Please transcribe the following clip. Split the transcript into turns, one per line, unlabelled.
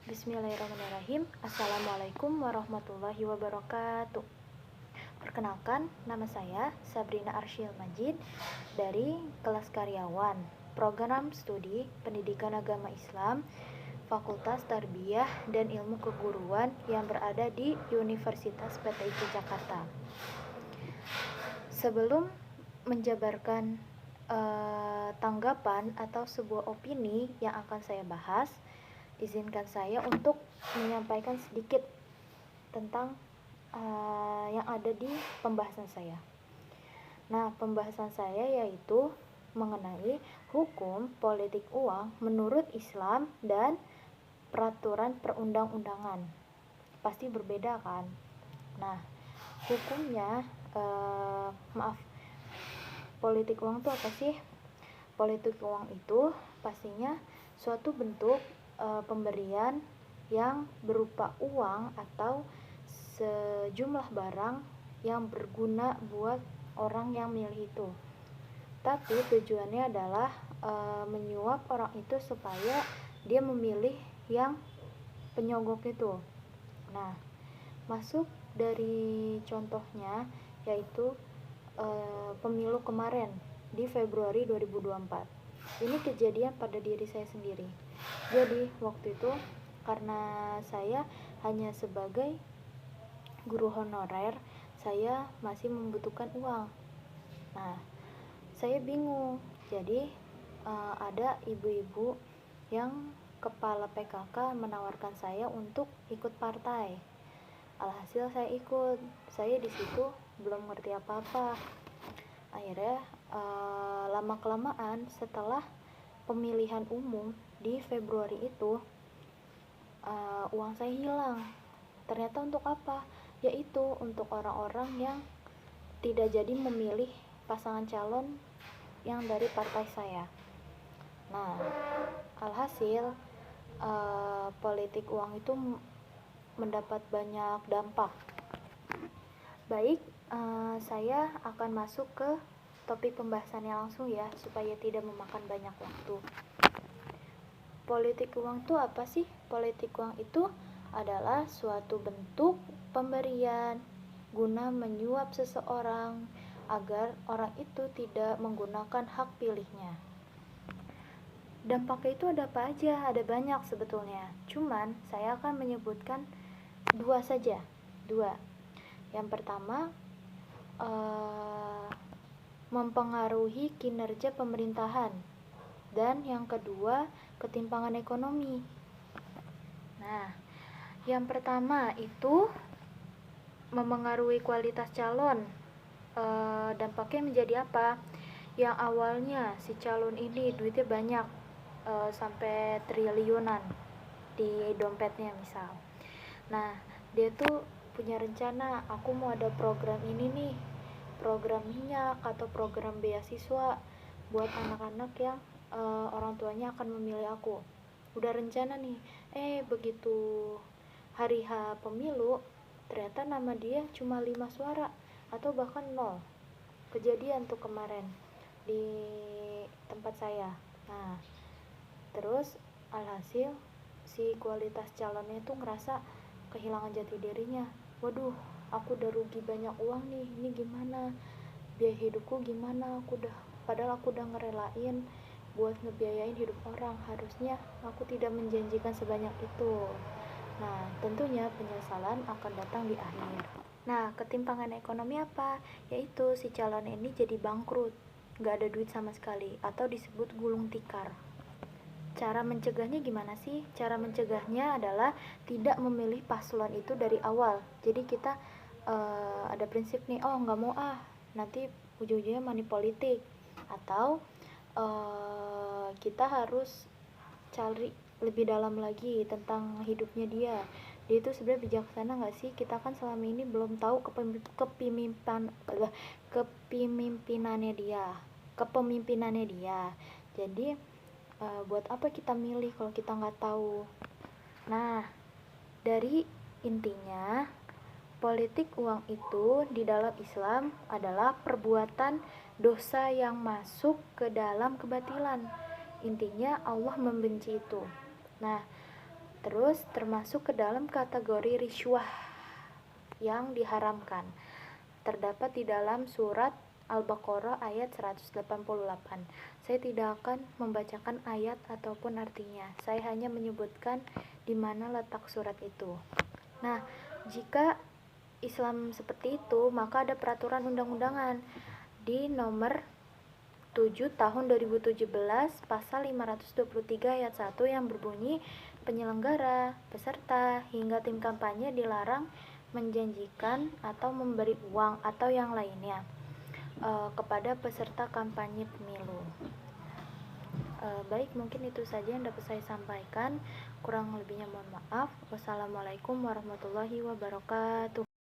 Bismillahirrahmanirrahim. Assalamualaikum warahmatullahi wabarakatuh. Perkenalkan, nama saya Sabrina Arsyil Majid dari kelas karyawan Program Studi Pendidikan Agama Islam Fakultas Tarbiyah dan Ilmu Keguruan yang berada di Universitas PTIP Jakarta. Sebelum menjabarkan tanggapan atau sebuah opini yang akan saya bahas, izinkan saya untuk menyampaikan sedikit tentang yang ada di pembahasan saya. Nah, pembahasan saya yaitu mengenai hukum politik uang menurut Islam dan peraturan perundang-undangan. Pasti berbeda kan? Nah, hukumnya politik uang itu apa sih? Politik uang itu pastinya suatu bentuk pemberian yang berupa uang atau sejumlah barang yang berguna buat orang yang milih itu. Tapi tujuannya adalah menyuap orang itu supaya dia memilih yang penyogok itu. Nah, masuk dari contohnya yaitu pemilu kemarin di Februari 2024. Ini kejadian pada diri saya sendiri. Jadi waktu itu karena saya hanya sebagai guru honorer, saya masih membutuhkan uang. Nah, saya bingung. Jadi ada ibu-ibu yang kepala PKK menawarkan saya untuk ikut partai. Alhasil saya ikut. Saya di situ belum ngerti apa-apa. Akhirnya lama-kelamaan setelah pemilihan umum di Februari itu uang saya hilang. Ternyata untuk apa? Yaitu untuk orang-orang yang tidak jadi memilih pasangan calon yang dari partai saya. Nah, alhasil politik uang itu mendapat banyak dampak. Baik, saya akan masuk ke topik pembahasannya langsung ya, supaya tidak memakan banyak waktu. Politik uang itu apa sih? Politik uang itu adalah suatu bentuk pemberian guna menyuap seseorang agar orang itu tidak menggunakan hak pilihnya. Dampaknya itu ada apa aja? Ada banyak sebetulnya. Cuman saya akan menyebutkan dua saja. Yang pertama, mempengaruhi kinerja pemerintahan, dan yang kedua, ketimpangan ekonomi. Nah, yang pertama itu memengaruhi kualitas calon. Dampaknya menjadi apa? Yang awalnya si calon ini duitnya banyak, sampai triliunan di dompetnya misal. Nah, dia tuh punya rencana, aku mau ada program ini nih, program minyak atau program beasiswa buat anak-anak yang orang tuanya akan memilih aku. Udah rencana nih, begitu hari H pemilu, ternyata nama dia cuma 5 suara atau bahkan 0. Kejadian tuh kemarin di tempat saya. Nah, terus alhasil si kualitas calonnya tuh ngerasa kehilangan jati dirinya. Waduh, aku udah rugi banyak uang nih, ini gimana? Biaya hidupku gimana? Padahal aku udah ngerelain buat ngebiayain hidup orang. Harusnya aku tidak menjanjikan sebanyak itu. Nah, tentunya penyesalan akan datang di akhir. Nah, ketimpangan ekonomi apa? Yaitu si calon ini jadi bangkrut, gak ada duit sama sekali, atau disebut gulung tikar. Cara mencegahnya gimana sih? Cara mencegahnya adalah tidak memilih paslon itu dari awal. Jadi kita ada prinsip nih, nggak mau nanti ujung-ujungnya money politik. Atau kita harus cari lebih dalam lagi tentang hidupnya dia. Dia itu sebenarnya bijaksana nggak sih? Kita kan selama ini belum tahu kepemimpinannya dia. Jadi buat apa kita milih kalau kita nggak tahu? Nah, dari intinya politik uang itu di dalam Islam adalah perbuatan dosa yang masuk ke dalam kebatilan. Intinya Allah membenci itu. Nah, Terus termasuk ke dalam kategori riswah yang diharamkan. Terdapat di dalam surat Al-Baqarah ayat 188. Saya tidak akan membacakan ayat ataupun artinya. Saya hanya menyebutkan di mana letak surat itu. Nah, jika Islam seperti itu, maka ada peraturan undang-undangan di nomor 7 tahun 2017 pasal 523 ayat 1 yang berbunyi penyelenggara, peserta, hingga tim kampanye dilarang menjanjikan atau memberi uang atau yang lainnya kepada peserta kampanye pemilu. Baik, mungkin itu saja yang dapat saya sampaikan. Kurang lebihnya mohon maaf. Wassalamualaikum warahmatullahi wabarakatuh.